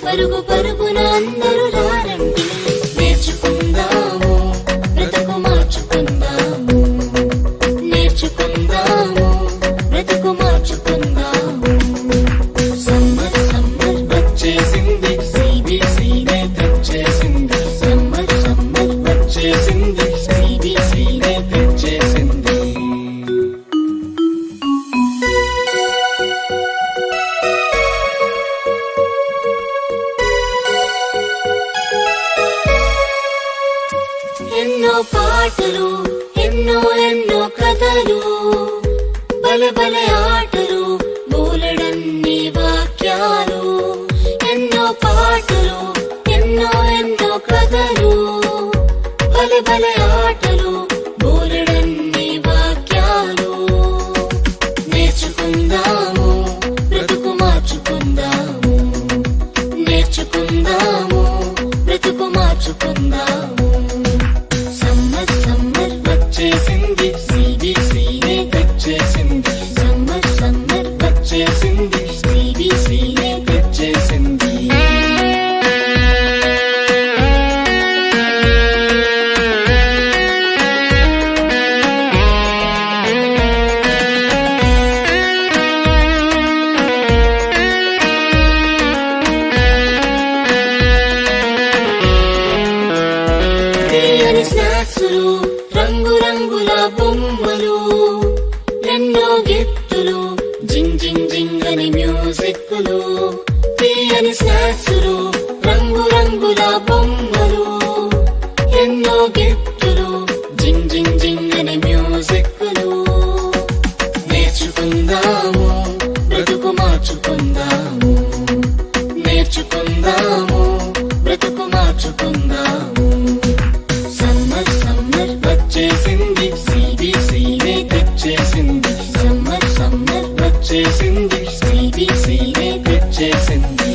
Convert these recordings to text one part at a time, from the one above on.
పరుగు పరుగున అందరూ రారండి, నేర్చుకుందాము బ్రతుకు మార్చుకుందాము, నేర్చుకుందాము బ్రతుకు మార్చుకుందాము. సమ్మర్ సమ్మర్ వచ్చేసింది, సిబిసినే తెచ్చేసింది. సమ్మర్ సమ్మర్ వచ్చేసింది, సిబిసినే తెచ్చేసింది. ఎన్నో పాటలు, ఎన్నో ఎన్నో కథలు, బలె బలె ఆటలు, బోలెడన్ని వాక్యాలు. ఎన్నో పాటలు, ఎన్నో ఎన్నో కథలు, బలె బలె ఆటలు, బోలెడన్ని వాక్యాలు. నేర్చుకుందాము బ్రతుకు మార్చుకుందాము, నేర్చుకుందాము బ్రతుకు మార్చుకుందాము. సమ్మర్ సమ్మర్ వచ్చేసింది, సిబిసినే తెచ్చేసింది. సమ్మర్ సమ్మర్ వచ్చేసింది, సిబిసినే తెచ్చేసింది. తీయని స్నాక్సులు, రంగు రంగుల బొమ్మలు, ఎన్నో గిఫ్టులు, జింగ్ జింగ్ జింగ్ అని మ్యూజిక్లు. తీయని స్నాక్సులు, రంగు రంగుల బొమ్మలు, ఎన్నో గిఫ్టులు, జింగ్ జింగ్ జింగ్ అని మ్యూజిక్లు. నేర్చుకుందాము బ్రతుకు మార్చుకుందాము, నేర్చుకుందాము బ్రతుకు మార్చుకుందాము. సమ్మర్ సమ్మర్ వచ్చేసింది, సిబిసినే తెచ్చేసింది. సమ్మర్ సమ్మర్ వచ్చేసింది, సిబిసినే తెచ్చేసింది.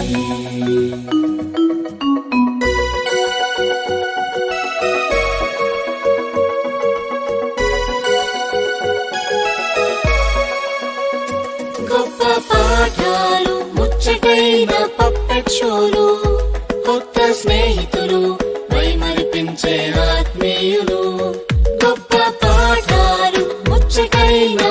గొప్ప పాఠాలు, ముచ్చటైన పప్పెట్ షోలు, కొత్త స్నేహితులు, మైమరిపించే ఆత్మీయులు. గొప్ప పాఠాలు, ముచ్చటైన